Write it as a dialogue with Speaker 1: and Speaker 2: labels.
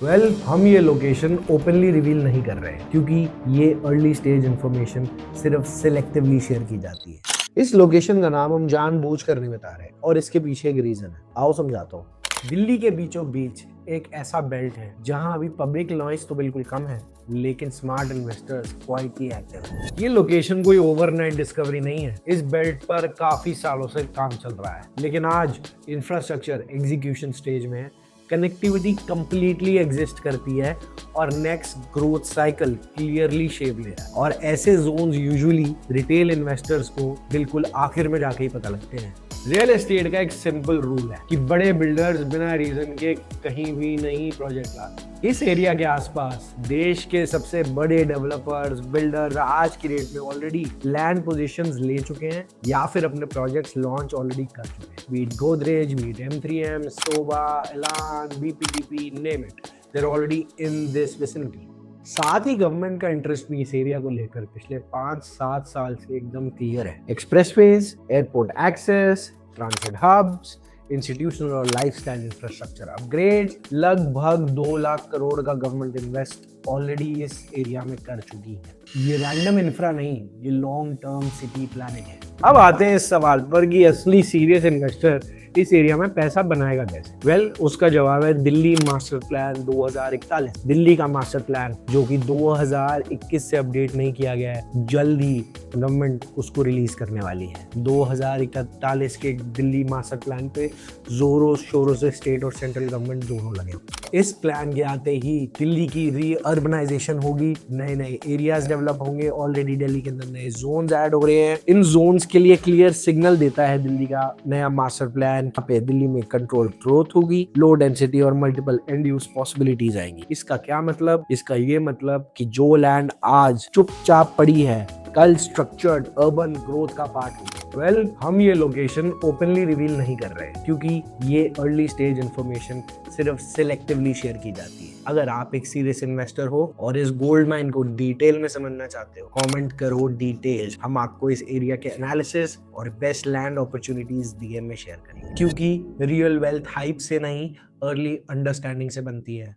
Speaker 1: हम ये location openly reveal नहीं कर रहे हैं क्योंकि ये अर्ली स्टेज इंफॉर्मेशन सिर्फ सिलेक्टिवली शेयर की जाती है। इस लोकेशन का नाम हम जानबूझकर नहीं बता रहे और इसके पीछे एक रीजन है, आओ समझाता हूँ। दिल्ली के बीचों बीच एक ऐसा बेल्ट है जहां अभी पब्लिक नॉइस तो बिल्कुल कम है, लेकिन स्मार्ट इन्वेस्टर्स क्वाइटली एक्टिव हैं। ये लोकेशन कोई ओवरनाइट डिस्कवरी नहीं है, इस बेल्ट पर काफी सालों से काम चल रहा है, लेकिन आज इंफ्रास्ट्रक्चर एग्जीक्यूशन स्टेज में है। कनेक्टिविटी कंप्लीटली एग्जिस्ट करती है और next growth cycle clearly shape ले रहा है। और ऐसे जोन्स यूजुअली रिटेल इन्वेस्टर्स को बिल्कुल आखिर में जाके ही पता लगते हैं। रियल एस्टेट का एक सिंपल रूल है कि बड़े बिल्डर्स बिना रीजन के कहीं भी नहीं प्रोजेक्ट लाते। इस एरिया के आसपास देश के सबसे बड़े डेवलपर्स बिल्डर्स आज की डेट में ऑलरेडी लैंड पोजीशंस ले चुके हैं या फिर अपने प्रोजेक्ट्स लॉन्च ऑलरेडी कर चुके हैं। Beat Godrej, beat M3M, Sobha, Elan, BPDP, name it, they are already in this vicinity. साथ ही गवर्नमेंट का इंटरेस्ट भी इस एरिया को लेकर पिछले 5-7 साल से एकदम क्लियर है। Expressways, airport access, transit hubs, institutional और लाइफस्टाइल इंफ्रास्ट्रक्चर अपग्रेड, लगभग 2 लाख करोड़ का गवर्नमेंट इन्वेस्ट ऑलरेडी इस एरिया में कर चुकी है। ये रैंडम इंफ्रा नहीं, ये लॉन्ग टर्म सिटी प्लानिंग है। अब आते हैं इस सवाल पर कि असली सीरियस इन्वेस्टर इस एरिया में पैसा बनाएगा कैसे। उसका जवाब है दिल्ली मास्टर प्लान 2041। दिल्ली का मास्टर प्लान जो कि 2021 से अपडेट नहीं किया गया है, जल्द ही गवर्नमेंट उसको रिलीज करने वाली है। 2041 के दिल्ली मास्टर प्लान पे जोरों शोरों से स्टेट और सेंट्रल गवर्नमेंट दोनों लगे। इस प्लान के आते ही दिल्ली की री अर्बनाइजेशन होगी, नए नए एरियाज डेवलप होंगे। ऑलरेडी दिल्ली के अंदर नए जोन्स ऐड हो रहे हैं। इन जोन्स के लिए क्लियर सिग्नल देता है दिल्ली का नया मास्टर प्लान। यहाँ पे दिल्ली में कंट्रोल ग्रोथ होगी, लो डेंसिटी और मल्टीपल एंड यूज पॉसिबिलिटीज आएंगी। इसका क्या मतलब? इसका ये मतलब कि जो लैंड आज चुपचाप पड़ी है, कल स्ट्रक्चर्ड अर्बन ग्रोथ का पार्ट होगी। हम ये लोकेशन ओपनली रिवील नहीं कर रहे क्योंकि ये अर्ली स्टेज इंफॉर्मेशन सिर्फ सिलेक्टिवली शेयर की जाती है। अगर आप एक सीरियस इन्वेस्टर हो और इस गोल्ड माइन को डिटेल में समझना चाहते हो, कमेंट करो डिटेल्स। हम आपको इस एरिया के एनालिसिस और बेस्ट लैंड अपॉर्चुनिटीज DM में शेयर करेंगे, क्योंकि रियल वेल्थ हाइप से नहीं, अर्ली अंडरस्टैंडिंग से बनती है।